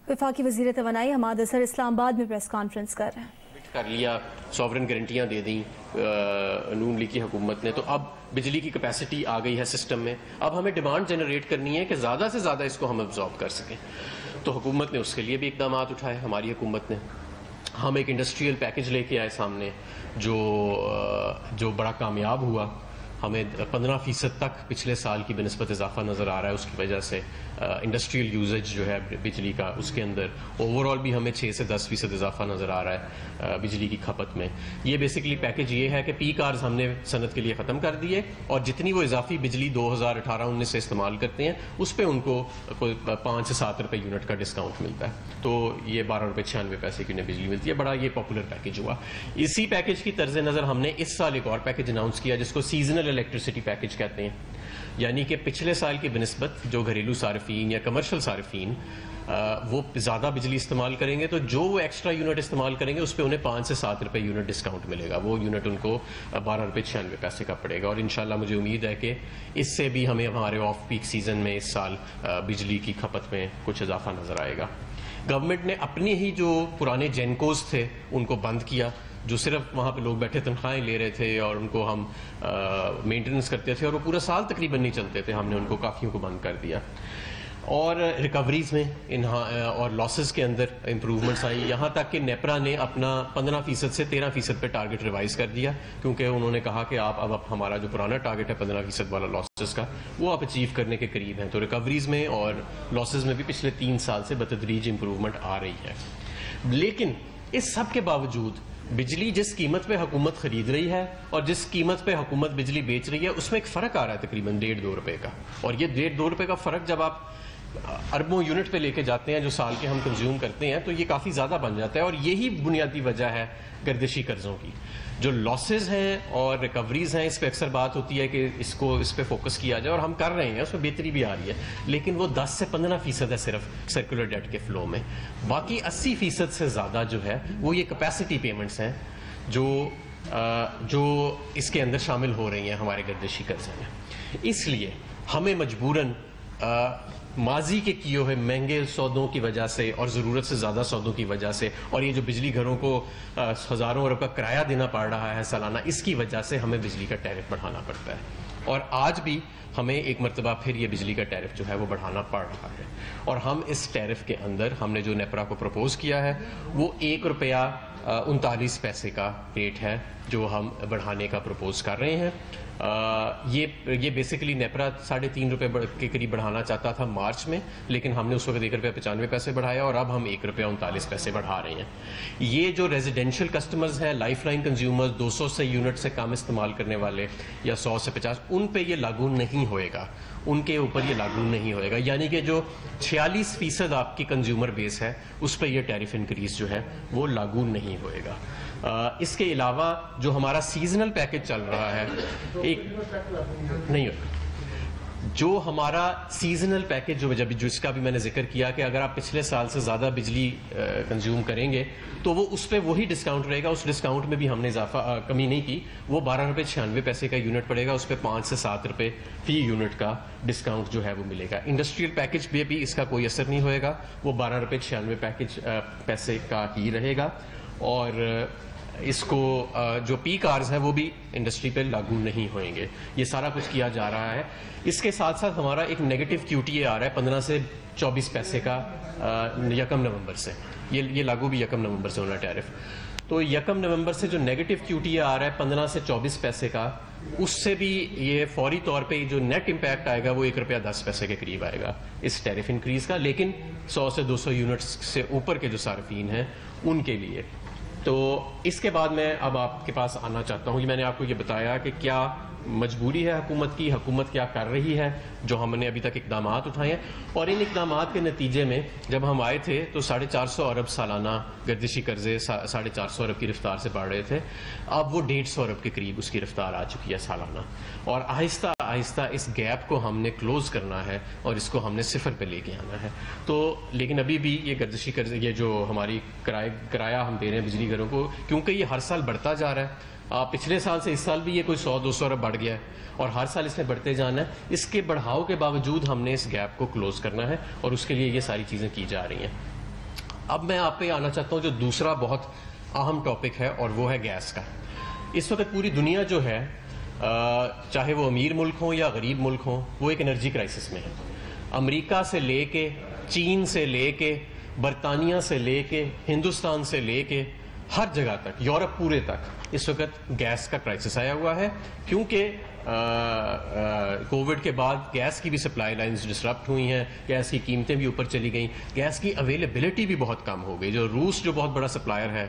وفاقی وزیر توانائی حماد اظہر اسلام آباد میں پریس کانفرنس کر رہے ہیں. کر لیا، سوورن گارنٹیاں دے دیں نون لیگ کی حکومت نے، تو اب بجلی کی کیپیسٹی آ گئی ہے سسٹم میں. اب ہمیں ڈیمانڈ جنریٹ کرنی ہے کہ زیادہ سے زیادہ اس کو ہم ابزارب کر سکیں. تو حکومت نے اس کے لیے بھی اقدامات اٹھائے. ہماری حکومت نے ہم ایک انڈسٹریل پیکج لے کے آئے سامنے جو بڑا کامیاب ہوا. ہمیں 15% تک پچھلے سال کی بنسبت اضافہ نظر آ رہا ہے. اس کی وجہ سے انڈسٹریل یوزیج جو ہے بجلی کا، اس کے اندر اوور آل بھی ہمیں 6 سے 10% اضافہ نظر آ رہا ہے بجلی کی کھپت میں. یہ بیسکلی پیکج یہ ہے کہ پیک آرز ہم نے صنعت کے لیے ختم کر دیے، اور جتنی وہ اضافی بجلی 2018-19 سے استعمال کرتے ہیں اس پہ ان کو کوئی 5 سے 7 روپے یونٹ کا ڈسکاؤنٹ ملتا ہے. تو یہ 12.96 روپے کی انہیں بجلی ملتی ہے. بڑا یہ پاپولر پیکج ہوا. اسی پیکج کی طرز نظر ہم نے اس سال ایک اور پیکج اناؤنس کیا جس کو سیزنل الیکٹریسٹی پیکج کہتے ہیں. یعنی کہ پچھلے سال کی بنسبت جو گھریلو صارفین یا کمرشل صارفین وہ زیادہ بجلی استعمال کریں گے، تو جو وہ ایکسٹرا یونٹ استعمال کریں گے اس پہ انہیں 5 سے 7 روپے یونٹ ڈسکاؤنٹ ملے گا. وہ یونٹ ان کو 12.96 روپے کا پڑے گا. اور انشاءاللہ مجھے امید ہے کہ اس سے بھی ہمیں ہمارے آف پیک سیزن میں اس سال بجلی کی کھپت میں کچھ اضافہ نظر آئے گا. گورنمنٹ نے اپنے ہی جو پرانے جینکوز تھے ان کو بند کیا، جو صرف وہاں پہ لوگ بیٹھے تنخواہیں لے رہے تھے اور ان کو ہم مینٹیننس کرتے تھے، اور وہ پورا سال تقریباً نہیں چلتے تھے. ہم نے ان کو کافیوں کو بند کر دیا. اور ریکوریز میں اور لاسز کے اندر امپروومنٹس آئی. یہاں تک کہ نیپرا نے اپنا 15% سے 13% پہ ٹارگٹ ریوائز کر دیا، کیونکہ انہوں نے کہا کہ اب ہمارا جو پرانا ٹارگٹ ہے 15% والا لاسز کا، وہ آپ اچیو کرنے کے قریب ہیں. تو ریکوریز میں اور لاسز میں بھی پچھلے 3 سال سے بتدریج امپروومنٹ آ رہی ہے. لیکن اس سب کے باوجود بجلی جس قیمت پہ حکومت خرید رہی ہے اور جس قیمت پہ حکومت بجلی بیچ رہی ہے، اس میں ایک فرق آ رہا ہے تقریباً 1.5-2 روپے کا. اور یہ 1.5-2 روپے کا فرق جب آپ اربوں یونٹ پہ لے کے جاتے ہیں جو سال کے ہم کنزیوم کرتے ہیں، تو یہ کافی زیادہ بن جاتا ہے. اور یہی بنیادی وجہ ہے گردشی قرضوں کی. جو لاسز ہیں اور ریکوریز ہیں، اس پہ اکثر بات ہوتی ہے کہ اس پہ فوکس کیا جائے، اور ہم کر رہے ہیں، اس میں بہتری بھی آ رہی ہے. لیکن وہ 10 سے 15% ہے صرف سرکولر ڈیٹ کے فلو میں. باقی 80% سے زیادہ جو ہے وہ یہ کیپیسٹی پیمنٹس ہیں جو اس کے اندر شامل ہو رہی ہیں ہمارے گردشی قرضے میں. اس لیے ہمیں مجبوراً ماضی کے کیے ہوئے مہنگے سودوں کی وجہ سے اور ضرورت سے زیادہ سودوں کی وجہ سے، اور یہ جو بجلی گھروں کو ہزاروں ارب کا کرایہ دینا پڑ رہا ہے سالانہ، اس کی وجہ سے ہمیں بجلی کا ٹیرف بڑھانا پڑتا ہے. اور آج بھی ہمیں ایک مرتبہ پھر یہ بجلی کا ٹیرف جو ہے وہ بڑھانا پڑ رہا ہے. اور ہم اس ٹیرف کے اندر ہم نے جو نیپرا کو پروپوز کیا ہے وہ 1 روپیہ 39 پیسے کا ریٹ ہے جو ہم بڑھانے کا پروپوز کر رہے ہیں. یہ بیسیکلی نیپرا 3.5 روپے کے قریب بڑھانا چاہتا تھا مارچ میں، لیکن ہم نے اس وقت 1 روپیہ 95 پیسے بڑھایا، اور اب ہم 1 روپیہ 39 پیسے بڑھا رہے ہیں. یہ جو ریزیڈینشیل کسٹمرز ہیں، لائف لائن کنزیومرز، 200 سے یونٹ سے کم استعمال کرنے والے یا 100 سے 50، ان پہ یہ لاگو نہیں ہوئے گا. ان کے اوپر یہ لاگو نہیں ہوئے گا. یعنی کہ جو 46% آپ کی کنزیومر بیس ہے اس پہ یہ ٹیرف انکریز جو ہے وہ لاگو نہیں ہوئے گا. اس کے علاوہ جو ہمارا سیزنل پیکج چل رہا ہے نہیں ہوگا. جو ہمارا سیزنل پیکج جس کا بھی میں نے ذکر کیا کہ اگر آپ پچھلے سال سے زیادہ بجلی کنزیوم کریں گے تو وہ اس پہ وہی ڈسکاؤنٹ رہے گا. اس ڈسکاؤنٹ میں بھی ہم نے کمی نہیں کی. وہ 12.96 روپے کا یونٹ پڑے گا. اس پہ 5 سے 7 روپے فی یونٹ کا ڈسکاؤنٹ جو ہے وہ ملے گا. انڈسٹریل پیکج پہ بھی اس کا کوئی اثر نہیں ہوئے گا. وہ 12.96 پیسے کا ہی رہے گا. اور اس کو جو پیک آرز ہیں وہ بھی انڈسٹری پہ لاگو نہیں ہوئیں گے. یہ سارا کچھ کیا جا رہا ہے. اس کے ساتھ ساتھ ہمارا ایک نیگیٹو QTA آ رہا ہے 15 سے 24 پیسے کا 1 نومبر سے. یہ لاگو بھی 1 نومبر سے ہونا ٹیرف. تو 1 نومبر سے جو نیگیٹو QTA آ رہا ہے 15 سے 24 پیسے کا، اس سے بھی یہ فوری طور پہ جو نیٹ امپیکٹ آئے گا وہ 1 روپیہ 10 پیسے کے قریب آئے گا اس ٹیرف انکریز کا. لیکن 100 سے 200 یونٹس سے اوپر کے جو صارفین ہیں ان کے لیے. تو اس کے بعد میں اب آپ کے پاس آنا چاہتا ہوں کہ میں نے آپ کو یہ بتایا کہ کیا مجبوری ہے حکومت کی، حکومت کیا کر رہی ہے، جو ہم نے ابھی تک اقدامات اٹھائے ہیں. اور ان اقدامات کے نتیجے میں جب ہم آئے تھے تو 450 ارب سالانہ گردشی قرضے 450 ارب کی رفتار سے بڑھ رہے تھے. اب وہ 150 ارب کے قریب اس کی رفتار آ چکی ہے سالانہ. اور آہستہ آہستہ اس گیپ کو ہم نے کلوز کرنا ہے اور اس کو ہم نے 0 پہ لے کے آنا ہے. تو لیکن ابھی بھی یہ گردشی قرضے، یہ جو ہماری کرایہ ہم دے رہے ہیں بجلی گھروں کو، کیونکہ یہ ہر سال بڑھتا جا رہا ہے. پچھلے سال سے اس سال بھی یہ کوئی 100-200 ارب بڑھ گیا ہے اور ہر سال اس میں بڑھتے جانا ہے. اس کے بڑھاؤ کے باوجود ہم نے اس گیپ کو کلوز کرنا ہے اور اس کے لیے یہ ساری چیزیں کی جا رہی ہیں. اب میں آپ پہ آنا چاہتا ہوں جو دوسرا بہت اہم ٹاپک ہے، اور وہ ہے گیس کا. اس وقت پوری دنیا جو ہے، چاہے وہ امیر ملک ہوں یا غریب ملک ہوں، وہ ایک انرجی کرائسس میں ہے. امریکہ سے لے کے، چین سے لے کے، برطانیہ سے لے کے، ہندوستان سے لے کے، ہر جگہ تک، یورپ پورے تک اس وقت گیس کا کرائسس آیا ہوا ہے، کیونکہ کووڈ کے بعد گیس کی بھی سپلائی لائنز ڈسرپٹ ہوئی ہیں، گیس کی قیمتیں بھی اوپر چلی گئیں، گیس کی اویلیبلٹی بھی بہت کم ہو گئی. جو روس جو بہت بڑا سپلائر ہے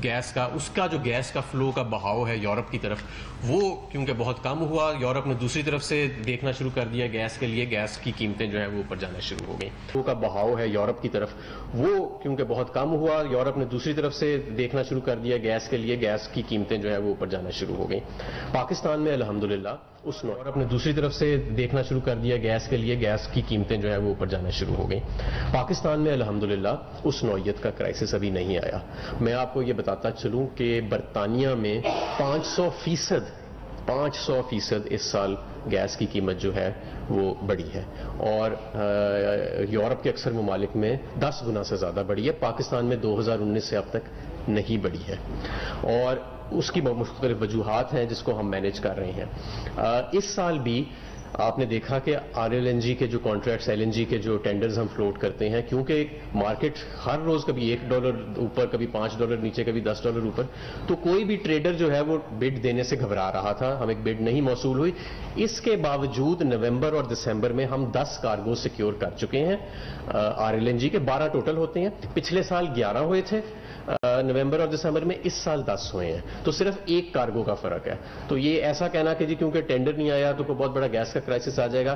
گیس کا، اس کا جو گیس کا فلو کا بہاؤ ہے یورپ کی طرف، وہ کیونکہ بہت کم ہوا، یورپ نے دوسری طرف سے دیکھنا شروع کر دیا گیس کے لیے، گیس کی قیمتیں جو ہے وہ اوپر جانا شروع ہو گئیں. فلو کا بہاؤ ہے یورپ کی طرف، وہ کیونکہ بہت کم ہوا، یورپ نے دوسری طرف سے دیکھنا شروع کر دیا گیس کے لیے، گیس کی قیمتیں جو ہے وہ اوپر جانا شروع ہو گئیں. پاکستان میں الحمدللہ یورپ نے دوسری طرف سے دیکھنا شروع کر دیا گیس کے لیے، گیس کی قیمتیں جو ہے وہ اوپر جانا شروع ہو گئیں. پاکستان میں الحمدللہ اس نوعیت کا کرائسس ابھی نہیں آیا. میں آپ کو یہ بتاتا چلوں کہ برطانیہ میں 500% اس سال گیس کی قیمت جو ہے وہ بڑھی ہے، اور یورپ کے اکثر ممالک میں 10 گنا سے زیادہ بڑھی ہے. پاکستان میں 2019 سے اب تک نہیں بڑھی ہے، اور اس کی مختلف وجوہات ہیں جس کو ہم مینیج کر رہے ہیں. اس سال بھی آپ نے دیکھا کہ RLNG کے جو کانٹریکٹس، LNG کے جو ٹینڈرز ہم فلوٹ کرتے ہیں، کیونکہ مارکیٹ ہر روز کبھی $1 اوپر، کبھی $5 نیچے، کبھی $10 اوپر، تو کوئی بھی ٹریڈر جو ہے وہ بڈ دینے سے گھبرا رہا تھا. ہم ایک بڈ نہیں موصول ہوئی. اس کے باوجود نومبر اور دسمبر میں ہم 10 کارگو سیکیور کر چکے ہیں. RLNG کے 12 ٹوٹل ہوتے ہیں. پچھلے سال 11 ہوئے تھے نومبر اور دسمبر میں، اس سال 10 ہوئے ہیں. تو صرف ایک کارگو کا فرق ہے. تو یہ ایسا کہنا کہ جی کیونکہ ٹینڈر نہیں آیا تو کوئی بہت بڑا گیس کا کرائسس آ جائے گا،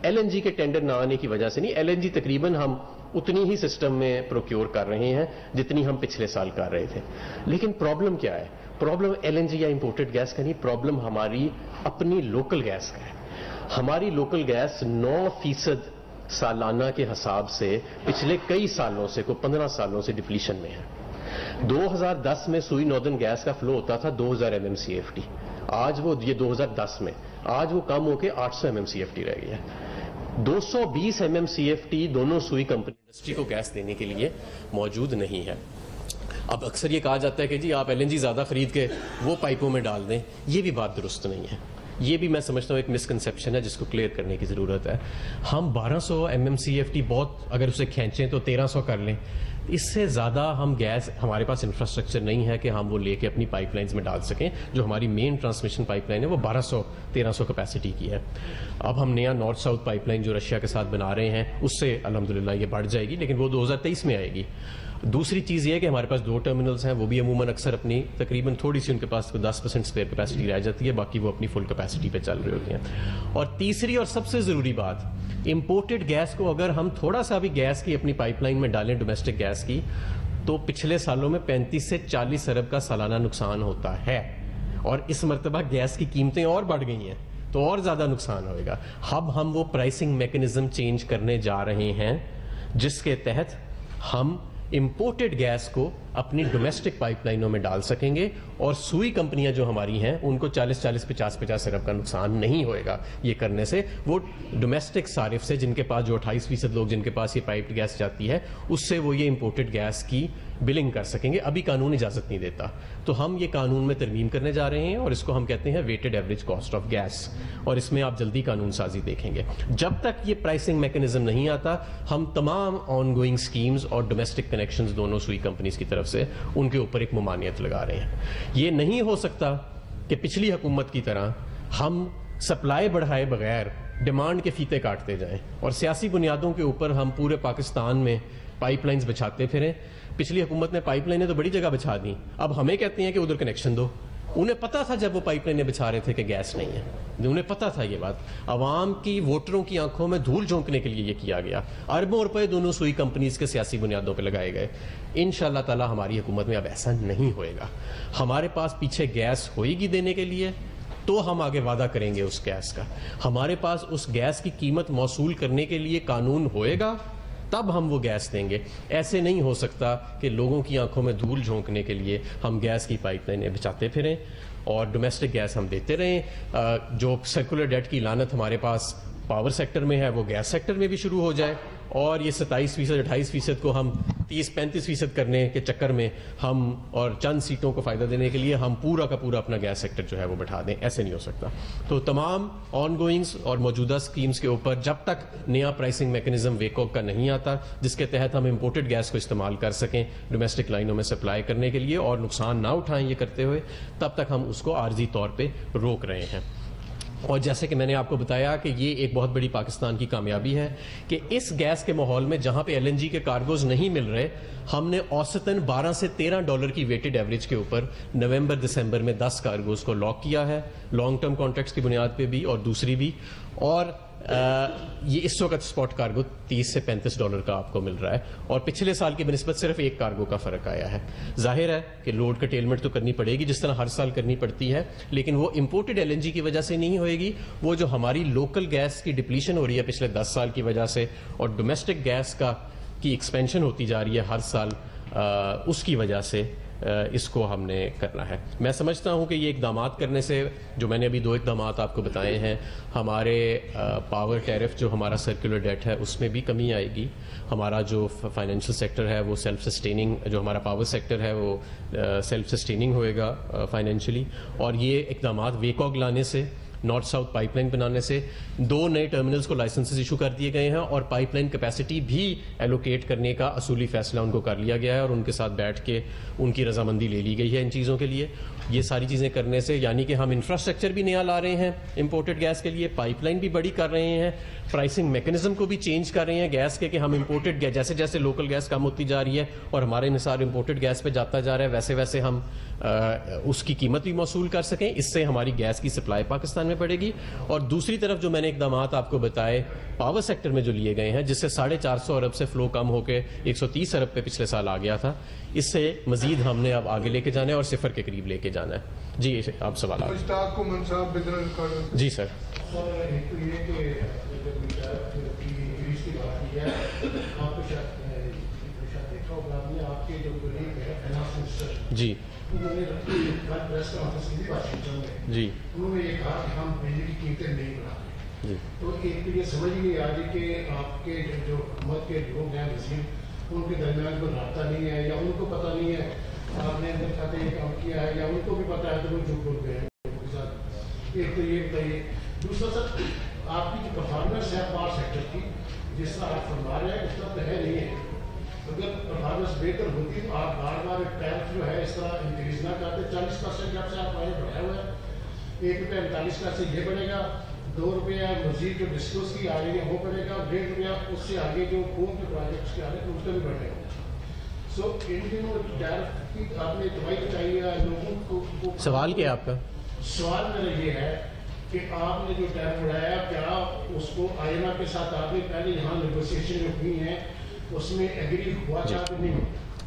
LNG کے ٹینڈر نہ آنے کی وجہ سے نہیں. LNG تقریباً ہم اتنی ہی سسٹم میں پروکیور کر رہے ہیں جتنی ہم پچھلے سال کر رہے تھے. لیکن پرابلم کیا ہے؟ پرابلم LNG یا امپورٹڈ گیس کا نہیں، پرابلم ہماری اپنی لوکل گیس کا ہے. ہماری لوکل گیس 9% سالانہ کے حساب سے پچھلے کئی سالوں سے، کوئی 15 سالوں سے ڈپلیشن میں ہے. 2010 میں سوئی ناردرن گیس کا فلو ہوتا تھا 2000 MMCFT. آج وہ، یہ 2010 میں، آج وہ کم ہو کے 800 MMCFT رہ گیا ہے. 220 MMCFT دونوں سوئی کمپنی انڈسٹری کو گیس دینے کے لیے موجود نہیں ہے. اب اکثر یہ کہا جاتا ہے کہ جی آپ LNG زیادہ خرید کے وہ پائپوں میں ڈال دیں. یہ بھی بات درست نہیں ہے. یہ بھی میں سمجھتا ہوں ایک مسکنسیپشن ہے جس کو کلیئر کرنے کی ضرورت ہے. ہم 1200 MMCFT بہت، اگر اسے کھینچیں تو 1300 کر لیں. اس سے زیادہ ہم گیس، ہمارے پاس انفراسٹرکچر نہیں ہے کہ ہم وہ لے کے اپنی پائپ لائنز میں ڈال سکیں. جو ہماری مین ٹرانسمیشن پائپ لائن ہے وہ 1200-1300 کیپیسٹی کی ہے. اب ہم نیا نارتھ ساؤتھ پائپ لائن جو رشیا کے ساتھ بنا رہے ہیں، اس سے الحمدللہ یہ بڑھ جائے گی، لیکن وہ 2023 میں آئے گی. دوسری چیز یہ ہے کہ ہمارے پاس 2 ٹرمینلز ہیں، وہ بھی عموماً اکثر اپنی تقریباً تھوڑی سی ان کے پاس 10% اسپیئر کیپیسٹی رہ جاتی ہے، باقی وہ اپنی فل کیپیسٹی پہ چل رہے ہوتے ہیں. اور تیسری اور سب سے ضروری بات، امپورٹڈ گیس کو اگر ہم تھوڑا سا بھی گیس کی اپنی پائپ لائن میں ڈالیں، ڈومیسٹک گیس کی، تو پچھلے سالوں میں 35 سے 40 ارب کا سالانہ نقصان ہوتا ہے. اور اس مرتبہ گیس کی قیمتیں اور بڑھ گئی ہیں تو اور زیادہ نقصان ہوئے گا. اب ہم وہ پرائسنگ میکنزم چینج کرنے جا رہے ہیں جس کے تحت ہم امپورٹڈ گیس کو اپنی ڈومیسٹک پائپ لائنوں میں ڈال سکیں گے، اور سوئی کمپنیاں جو ہماری ہیں ان کو 40-50 ارب کا نقصان نہیں ہوئے گا یہ کرنے سے. وہ ڈومیسٹک صارف سے، جن کے پاس جو 28% لوگ جن کے پاس یہ پائپڈ گیس جاتی ہے، اس سے وہ یہ امپورٹڈ گیس کی بلنگ کر سکیں گے. ابھی قانون اجازت نہیں دیتا، تو ہم یہ قانون میں ترمیم کرنے جا رہے ہیں، اور اس کو ہم کہتے ہیں weighted average cost of gas, اور اس میں آپ جلدی قانون سازی دیکھیں گے. جب تک یہ پرائسنگ میکنزم نہیں آتا، ہم تمام آن گوئنگ اسکیمز اور ڈومیسٹک کنیکشنز دونوں سوئی کمپنیز کی طرف سے ان کے اوپر ایک ممانعت لگا رہے ہیں. یہ نہیں ہو سکتا کہ پچھلی حکومت کی طرح ہم سپلائی بڑھائے بغیر ڈیمانڈ کے فیتے کاٹتے جائیں اور سیاسی بنیادوں کے اوپر ہم پورے پاکستان میں پائپ لائنز بچھاتے پھریں. پچھلی حکومت نے پائپ لائنیں تو بڑی جگہ بچھا دیں، اب ہمیں کہتے ہیں کہ ادھر کنیکشن دو. انہیں پتا تھا جب وہ پائپ لائنیں بچھا رہے تھے کہ گیس نہیں ہے، انہیں پتا تھا یہ بات. عوام کی، ووٹروں کی آنکھوں میں دھول جھونکنے کے لیے یہ کیا گیا. اربوں روپے دونوں سوئی کمپنیز کے سیاسی بنیادوں پہ لگائے گئے. انشاءاللہ تعالی ہماری حکومت میں اب ایسا نہیں ہوئے گا. ہمارے پاس پیچھے گیس ہوئے گی دینے کے لیے تو ہم آگے وعدہ کریں گے اس گیس کا. ہمارے پاس اس گیس کی قیمت موصول کرنے کے لیے قانون ہوئے گا تب ہم وہ گیس دیں گے. ایسے نہیں ہو سکتا کہ لوگوں کی آنکھوں میں دھول جھونکنے کے لیے ہم گیس کی پائپ لائنیں بچاتے پھریں اور ڈومیسٹک گیس ہم دیتے رہیں. جو سرکولر ڈیٹ کی لعنت ہمارے پاس پاور سیکٹر میں ہے وہ گیس سیکٹر میں بھی شروع ہو جائے, اور یہ 27% 28% کو ہم 30-35% کرنے کے چکر میں ہم اور چند سیٹوں کو فائدہ دینے کے لیے ہم پورا کا پورا اپنا گیس سیکٹر جو ہے وہ بٹھا دیں. ایسے نہیں ہو سکتا. تو تمام آن گوئنگس اور موجودہ اسکیمز کے اوپر جب تک نیا پرائسنگ میکنزم ویکوک کا نہیں آتا جس کے تحت ہم امپورٹڈ گیس کو استعمال کر سکیں ڈومیسٹک لائنوں میں سپلائی کرنے کے لیے اور نقصان نہ اٹھائیں یہ کرتے ہوئے, تب تک ہم اس کو عارضی طور پہ روک رہے ہیں. اور جیسے کہ میں نے آپ کو بتایا کہ یہ ایک بہت بڑی پاکستان کی کامیابی ہے کہ اس گیس کے ماحول میں جہاں پہ LNG کے کارگوز نہیں مل رہے, ہم نے اوسطاً $12 سے $13 کی ویٹڈ ایوریج کے اوپر نومبر دسمبر میں 10 کارگوز کو لاک کیا ہے, لانگ ٹرم کانٹریکٹس کی بنیاد پہ بھی اور دوسری بھی. اور یہ اس وقت اسپاٹ کارگو $30 سے $35 کا آپ کو مل رہا ہے, اور پچھلے سال کی بنسبت صرف ایک کارگو کا فرق آیا ہے. ظاہر ہے کہ لوڈ کرٹیلمنٹ تو کرنی پڑے گی جس طرح ہر سال کرنی پڑتی ہے, لیکن وہ امپورٹڈ LNG کی وجہ سے نہیں ہوئے گی, وہ جو ہماری لوکل گیس کی ڈپلیشن ہو رہی ہے پچھلے 10 سال کی وجہ سے اور ڈومیسٹک گیس کی ایکسپینشن ہوتی جا رہی ہے ہر سال, اس کی وجہ سے اس کو ہم نے کرنا ہے. میں سمجھتا ہوں کہ یہ اقدامات کرنے سے, جو میں نے ابھی 2 اقدامات آپ کو بتائے ہیں, ہمارے پاور ٹیرف جو ہمارا سرکولر ڈیٹ ہے اس میں بھی کمی آئے گی, ہمارا جو فائنینشیل سیکٹر ہے وہ سیلف سسٹیننگ, جو ہمارا پاور سیکٹر ہے وہ سیلف سسٹیننگ ہوئے گا فائنینشلی, اور یہ اقدامات ویکوگ لانے سے, نارتھ ساؤتھ پائپ لائن بنانے سے 2 نئے ٹرمینلز کو لائسنسز ایشو کر دیے گئے ہیں, اور پائپ لائن کیپیسٹی بھی ایلوکیٹ کرنے کا اصولی فیصلہ ان کو کر لیا گیا ہے, اور ان کے ساتھ بیٹھ کے ان کی رضامندی لے لی گئی ہے ان چیزوں کے لیے. یہ ساری چیزیں کرنے سے یعنی کہ ہم انفراسٹرکچر بھی نیا لا رہے ہیں امپورٹڈ گیس کے لیے, پائپ لائن بھی بڑی کر رہے ہیں, پرائسنگ میکنزم کو بھی چینج کر رہے ہیں گیس کے, کہ ہم امپورٹڈ گیس جیسے جیسے لوکل گیس کم ہوتی جا رہی ہے اور ہمارا انحصار امپورٹڈ گیس پہ جاتا جا رہا ہے ویسے ویسے ہم اس کی قیمت بھی موصول کر سکیں. اس سے ہماری گیس کی سپلائی پاکستان میں بڑھے گی. اور دوسری طرف جو میں نے اقدامات آپ کو بتائے پاور سیکٹر میں جو لیے گئے ہیں, جس سے 450 ارب سے فلو کم ہو کے 130 ارب پہ پچھلے سال آ گیا تھا, اس سے مزید ہم نے اب آگے لے کے جانا ہے اور 0 کے قریب لے کے جانا ہے. جی آپ سوال جی سر. جی جی انہوں نے یہ کہا کہ ہم بجلی کی قیمتیں نہیں بڑھا رہے, تو ایک تو یہ سمجھ نہیں آ رہی کہ آپ کے جو حکومت کے لوگ ہیں وزیر, ان کے درمیان کوئی رابطہ نہیں ہے, یا ان کو پتہ نہیں ہے آپ نے اندر کھاتے یہ کام کیا ہے, یا ان کو بھی پتہ ہے تو وہ جھوٹ بول گئے ہیں لوگوں کے ساتھ. ایک تو یہ بتائیے. دوسرا سر, آپ کی جو پرفارمنس ہے پاور سیکٹر کی, جس طرح آپ فرما رہے ہیں اس طرح تو ہے نہیں ہے. اگر پرفارمنس بہتر ہوتی تو آپ بار بار ٹیرف جو ہے اس طرح انکریز نہ کرتے. 40% جب سے آپ آگے بڑھایا ہوا ہے, ₹1.49 سے یہ بڑھے گا, ₹2 مزید جو ڈسکوس کی آ رہی ہے وہ بڑھے گا, ₹1.5 اس سے آگے جو قوم کے پروجیکٹس کے آ رہے ہیں اس کا بھی بڑھے گا. سو ان دنوں ٹیرف کی آپ نے دوائی بتائی ہے لوگوں کو. سوال کیا آپ کا؟ سوال میرا یہ ہے کہ آپ نے جو ٹیرف بڑھایا, کیا اس کو IMF کے ساتھ آپ نے پہلے یہاں نیگوسیشن جو ہوئی ہیں اس میں ایگری ہوا تھا کہ نہیں؟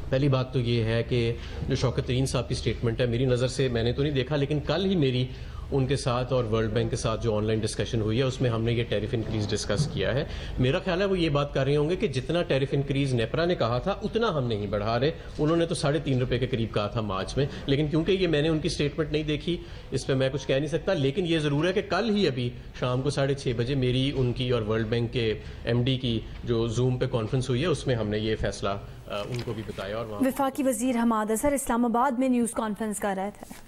پہلی بات تو یہ ہے کہ جو شوکت ترین صاحب کی سٹیٹمنٹ ہے, میری نظر سے میں نے تو نہیں دیکھا, لیکن کل ہی میری ان کے ساتھ اور ورلڈ بینک کے ساتھ جو آن لائن ڈسکشن ہوئی ہے اس میں ہم نے یہ ٹیرف انکریز ڈسکس کیا ہے. میرا خیال ہے وہ یہ بات کر رہے ہوں گے کہ جتنا ٹیرف انکریز نیپرا نے کہا تھا اتنا ہم نہیں بڑھا رہے. انہوں نے تو ₹3.5 کے قریب کہا تھا مارچ میں, لیکن کیونکہ یہ میں نے ان کی سٹیٹمنٹ نہیں دیکھی اس پہ میں کچھ کہہ نہیں سکتا. لیکن یہ ضرور ہے کہ کل ہی ابھی شام کو 6:30 بجے میری ان کی اور ورلڈ بینک کے MD کی جو زوم پہ کانفرنس ہوئی ہے اس میں ہم نے یہ فیصلہ ان کو بھی بتایا. اور وفاقی وزیر حماد اظہر اسلام آباد میں نیوز کانفرنس کر رہے تھے.